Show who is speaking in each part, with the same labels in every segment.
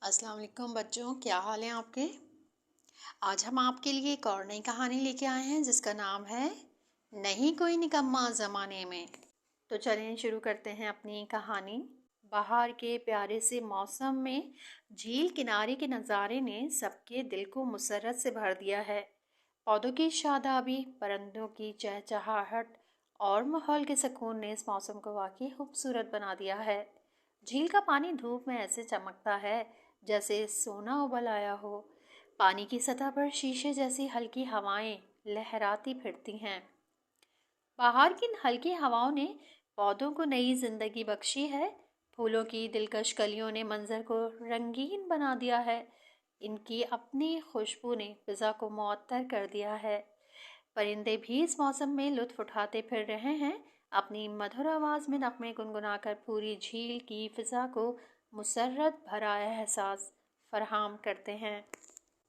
Speaker 1: السلام علیکم بچوں، کیا حال ہیں آپ کے؟ آج ہم آپ کے لیے ایک اور نئی کہانی لے کے آئے ہیں جس کا نام ہے نہیں کوئی نکما زمانے میں۔ تو چلیں شروع کرتے ہیں اپنی کہانی۔ بہار کے پیارے سے موسم میں جھیل کنارے کے نظارے نے سب کے دل کو مسرت سے بھر دیا ہے۔ پودوں کی شادابی، پرندوں کی چہچہاہٹ اور ماحول کے سکون نے اس موسم کو واقعی خوبصورت بنا دیا ہے۔ جھیل کا پانی دھوپ میں ایسے چمکتا ہے جیسے سونا ابل آیا ہو۔ پانی کی سطح پر شیشے جیسی ہلکی ہوائیں لہراتی پھرتی ہیں۔ بہار کی ہلکی ہواؤں نے پودوں کو نئی زندگی بخشی ہے۔ پھولوں کی دلکش کلیوں نے منظر کو رنگین بنا دیا ہے۔ ان کی اپنی خوشبو نے فضا کو معطر کر دیا ہے۔ پرندے بھی اس موسم میں لطف اٹھاتے پھر رہے ہیں، اپنی مدھر آواز میں نغمے گنگنا کر پوری جھیل کی فضا کو مسرت بھرا احساس فراہم کرتے ہیں۔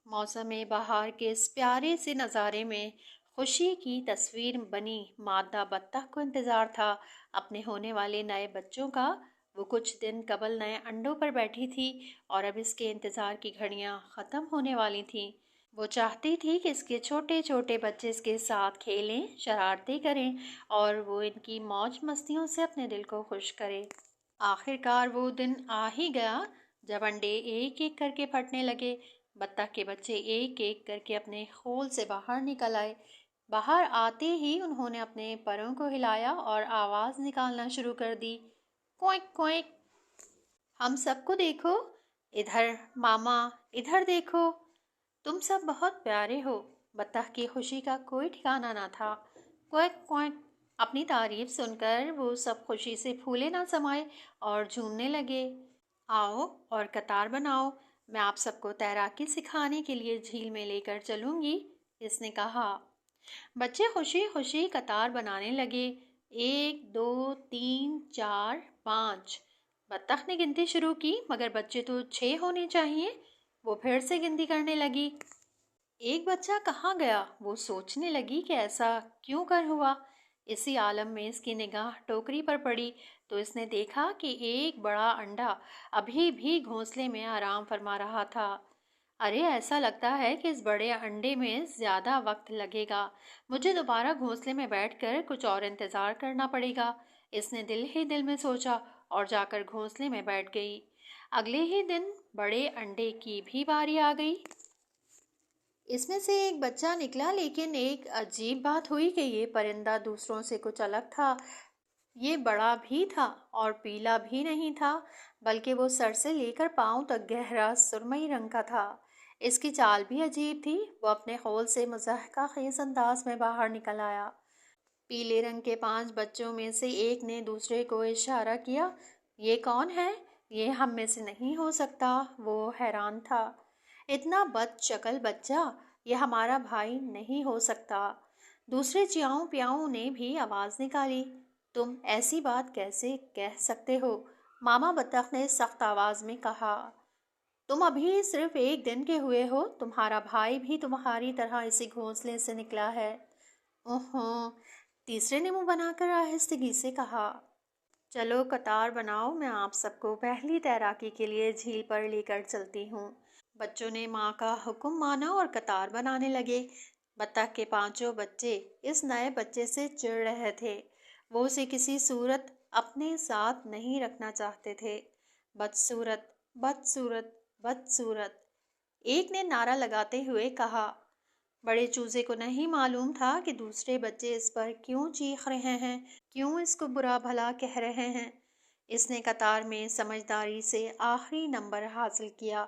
Speaker 1: موسم بہار کے اس پیارے سے نظارے میں خوشی کی تصویر بنی۔ مادہ بطخ کو انتظار تھا اپنے ہونے والے نئے بچوں کا۔ وہ کچھ دن قبل نئے انڈوں پر بیٹھی تھی اور اب اس کے انتظار کی گھڑیاں ختم ہونے والی تھیں۔ وہ چاہتی تھی کہ اس کے چھوٹے چھوٹے بچے اس کے ساتھ کھیلیں، شرارتیں کریں اور وہ ان کی موج مستیوں سے اپنے دل کو خوش کرے۔ آخرکار وہ دن آ ہی گیا جب انڈے ایک ایک کر کے پھٹنے لگے۔ بطخ کے بچے ایک ایک کر کے اپنے خول سے باہر نکل آئے۔ باہر آتے ہی انہوں نے اپنے پروں کو ہلایا اور آواز نکالنا شروع کر دی، کوئک کوئک۔ ہم سب کو دیکھو، ادھر ماما، ادھر دیکھو، تم سب بہت پیارے ہو۔ بطخ کی خوشی کا کوئی ٹھکانہ نہ تھا۔ Quick quick. اپنی تعریف سن کر وہ سب خوشی سے پھولے نہ سمائے اور جھومنے لگے۔ آؤ اور قطار بناؤ، میں آپ سب کو تیراکی سکھانے کے لیے جھیل میں لے کر چلوں گی، اس نے کہا۔ بچے خوشی خوشی قطار بنانے لگے، 1 2 3 4 5۔ بطخ نے گنتی شروع کی مگر بچے تو 6 ہونے چاہیے۔ وہ پھر سے گنتی کرنے لگی۔ ایک بچہ کہاں گیا؟ وہ سوچنے لگی کہ ایسا کیوں کر ہوا۔ اسی عالم میں اس کی نگاہ ٹوکری پر پڑی تو اس نے دیکھا کہ ایک بڑا انڈا ابھی بھی گھونسلے میں آرام فرما رہا تھا۔ ارے ایسا لگتا ہے کہ اس بڑے انڈے میں زیادہ وقت لگے گا، مجھے دوبارہ گھونسلے میں بیٹھ کر کچھ اور انتظار کرنا پڑے گا، اس نے دل ہی دل میں سوچا اور جا کر گھونسلے میں بیٹھ گئی۔ اگلے ہی دن بڑے انڈے کی بھی باری آ گئی۔ اس میں سے ایک بچہ نکلا، لیکن ایک عجیب بات ہوئی کہ یہ پرندہ دوسروں سے کچھ الگ تھا۔ یہ بڑا بھی تھا اور پیلا بھی نہیں تھا، بلکہ وہ سر سے لے کر پاؤں تک گہرا سرمئی رنگ کا تھا۔ اس کی چال بھی عجیب تھی۔ وہ اپنے خول سے مضحکہ خیز انداز میں باہر نکل آیا۔ پیلے رنگ کے 5 بچوں میں سے ایک نے دوسرے کو اشارہ کیا، یہ کون ہے؟ یہ ہم میں سے نہیں ہو سکتا۔ وہ حیران تھا، اتنا بد شکل بچہ، یہ ہمارا بھائی نہیں ہو سکتا۔ دوسرے چیاؤں پیاؤں نے بھی آواز نکالی، تم ایسی بات کیسے کہہ سکتے ہو؟ ماما بطخ نے سخت آواز میں کہا، تم ابھی صرف 1 دن کے ہوئے ہو، تمہارا بھائی بھی تمہاری طرح اسی گھونسلے سے نکلا ہے۔ اوہو، تیسرے نے منہ بنا کر آہستگی سے کہا، چلو قطار بناؤ، میں آپ سب کو پہلی تیراکی کے لیے جھیل پر لے کر چلتی ہوں۔ بچوں نے ماں کا حکم مانا اور قطار بنانے لگے۔ بطخ کے 5 بچے اس نئے بچے سے چڑ رہے تھے۔ وہ اسے کسی صورت اپنے ساتھ نہیں رکھنا چاہتے تھے۔ بدصورت، بدصورت، بدصورت، ایک نے نعرہ لگاتے ہوئے کہا۔ بڑے چوزے کو نہیں معلوم تھا کہ دوسرے بچے اس پر کیوں چیخ رہے ہیں، کیوں اس کو برا بھلا کہہ رہے ہیں۔ اس نے قطار میں سمجھداری سے آخری نمبر حاصل کیا۔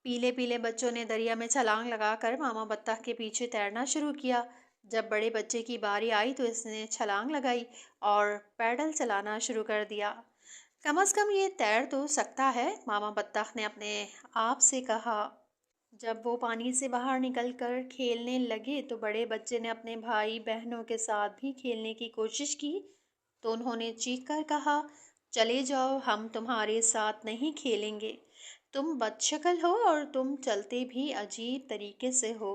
Speaker 1: پیلے پیلے بچوں نے دریا میں چھلانگ لگا کر ماما بطخ کے پیچھے تیرنا شروع کیا۔ جب بڑے بچے کی باری آئی تو اس نے چھلانگ لگائی اور پیڈل چلانا شروع کر دیا۔ کم از کم یہ تیر تو سکتا ہے، ماما بطخ نے اپنے آپ سے کہا۔ جب وہ پانی سے باہر نکل کر کھیلنے لگے تو بڑے بچے نے اپنے بھائی بہنوں کے ساتھ بھی کھیلنے کی کوشش کی تو انہوں نے چیخ کر کہا، چلے جاؤ، ہم تمہارے ساتھ نہیں کھیلیں گے، تم بد شکل ہو اور تم چلتے بھی عجیب طریقے سے ہو۔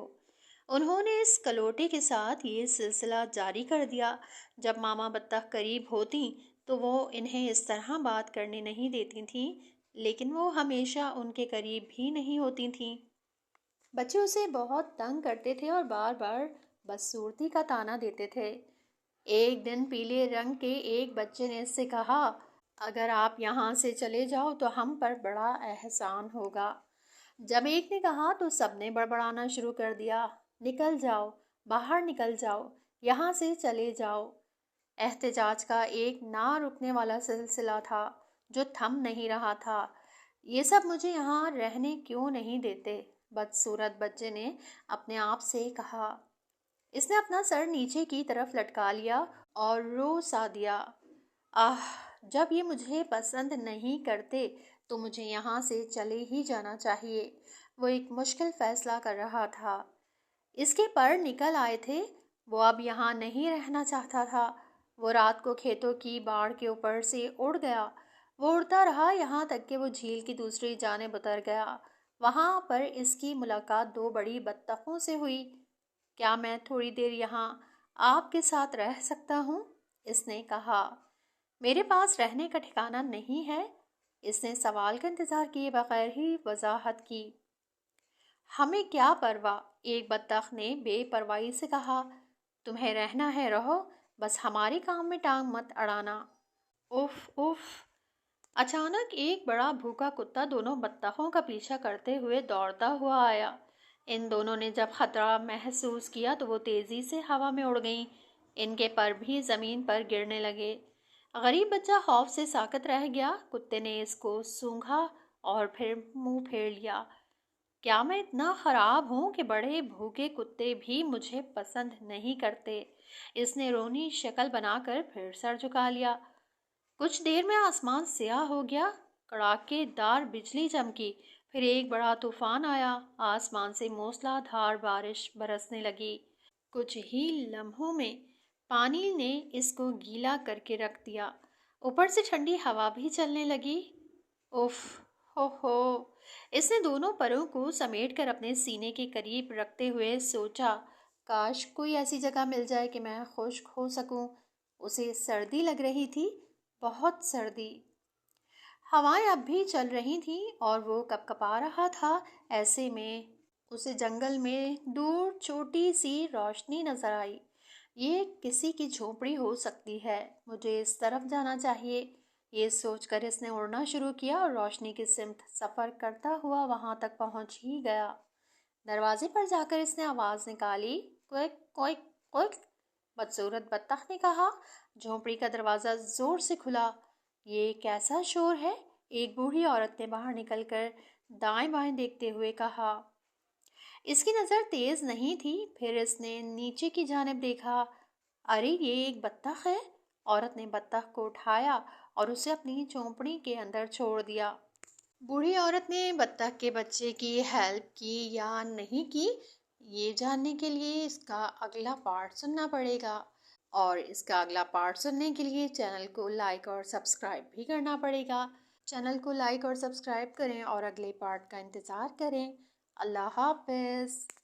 Speaker 1: انہوں نے اس کلوٹے کے ساتھ یہ سلسلہ جاری کر دیا۔ جب ماما بطخ قریب ہوتی تو وہ انہیں اس طرح بات کرنے نہیں دیتی تھیں۔ لیکن وہ ہمیشہ ان کے قریب بھی نہیں ہوتی تھیں۔ بچے اسے بہت تنگ کرتے تھے اور بار بار بدصورتی کا طعنہ دیتے تھے۔ ایک دن پیلے رنگ کے ایک بچے نے اس سے کہا، اگر آپ یہاں سے چلے جاؤ تو ہم پر بڑا احسان ہوگا۔ جب ایک نے کہا تو سب نے بڑبڑانا شروع کر دیا، نکل جاؤ، باہر نکل جاؤ، یہاں سے چلے جاؤ۔ احتجاج کا ایک نہ رکنے والا سلسلہ تھا جو تھم نہیں رہا تھا۔ یہ سب مجھے یہاں رہنے کیوں نہیں دیتے؟ بدصورت بچے نے اپنے آپ سے کہا۔ اس نے اپنا سر نیچے کی طرف لٹکا لیا اور رو سا دیا۔ جب یہ مجھے پسند نہیں کرتے تو مجھے یہاں سے چلے ہی جانا چاہیے۔ وہ ایک مشکل فیصلہ کر رہا تھا۔ اس کے پر نکل آئے تھے، وہ اب یہاں نہیں رہنا چاہتا تھا۔ وہ رات کو کھیتوں کی باڑ کے اوپر سے اڑ گیا۔ وہ اڑتا رہا یہاں تک کہ وہ جھیل کی دوسری جانب اتر گیا۔ وہاں پر اس کی ملاقات دو بڑی بطخوں سے ہوئی۔ کیا میں تھوڑی دیر یہاں آپ کے ساتھ رہ سکتا ہوں؟ اس نے کہا۔ میرے پاس رہنے کا ٹھکانہ نہیں ہے، اس نے سوال کا انتظار کیے بغیر ہی وضاحت کی۔ ہمیں کیا پرواہ، ایک بطخ نے بے پرواہی سے کہا۔ تمہیں رہنا ہے رہو، بس ہمارے کام میں ٹانگ مت اڑانا۔ If if. اچانک ایک بڑا بھوکا کتا دونوں بطخوں کا پیچھا کرتے ہوئے دوڑتا ہوا آیا۔ ان دونوں نے جب خطرہ محسوس کیا تو وہ تیزی سے ہوا میں اڑ گئیں۔ ان کے پر بھی زمین پر گرنے لگے۔ غریب بچہ خوف سے ساکت رہ گیا۔ کتے نے اس کو سونگھا اور پھر منہ پھیر لیا۔ کیا میں اتنا خراب ہوں کہ بڑے بھوکے کتے بھی مجھے پسند نہیں کرتے؟ اس نے رونی شکل بنا کر پھر سر جھکا لیا۔ کچھ دیر میں آسمان سیاہ ہو گیا، کڑاکے دار بجلی چمکی، پھر ایک بڑا طوفان آیا۔ آسمان سے موسلا دھار بارش برسنے لگی۔ کچھ ہی لمحوں میں پانی نے اس کو گیلا کر کے رکھ دیا۔ اوپر سے ٹھنڈی ہوا بھی چلنے لگی۔ اف ہو ہو۔ اس نے دونوں پروں کو سمیٹ کر اپنے سینے کے قریب رکھتے ہوئے سوچا، کاش کوئی ایسی جگہ مل جائے کہ میں خشک ہو سکوں۔ اسے سردی لگ رہی تھی، بہت سردی۔ ہوائیں اب بھی چل رہی تھیں اور وہ کپکپا رہا تھا۔ ایسے میں اسے جنگل میں دور چھوٹی سی روشنی نظر آئی۔ یہ کسی کی جھونپڑی ہو سکتی ہے، مجھے اس طرف جانا چاہیے۔ یہ سوچ کر اس نے اڑنا شروع کیا اور روشنی کی سمت سفر کرتا ہوا وہاں تک پہنچ ہی گیا۔ دروازے پر جا کر اس نے آواز نکالی، کوئک کوئک کوئک۔ بدصورت بطخ نے کہا۔ جھونپڑی کا دروازہ زور سے کھلا۔ یہ کیسا شور ہے؟ ایک بوڑھی عورت نے باہر نکل کر دائیں بائیں دیکھتے ہوئے کہا۔ اس کی نظر تیز نہیں تھی، پھر اس نے نیچے کی جانب دیکھا۔ ارے یہ ایک بطخ ہے۔ عورت نے بطخ کو اٹھایا اور اسے اپنی جھونپڑی کے اندر چھوڑ دیا۔ بوڑھی عورت نے بطخ کے بچے کی ہیلپ کی یا نہیں کی، یہ جاننے کے لیے اس کا اگلا پارٹ سننا پڑے گا، اور اس کا اگلا پارٹ سننے کے لیے چینل کو لائک اور سبسکرائب بھی کرنا پڑے گا۔ چینل کو لائک اور سبسکرائب کریں اور اگلے پارٹ کا انتظار کریں۔ اللہ حافظ۔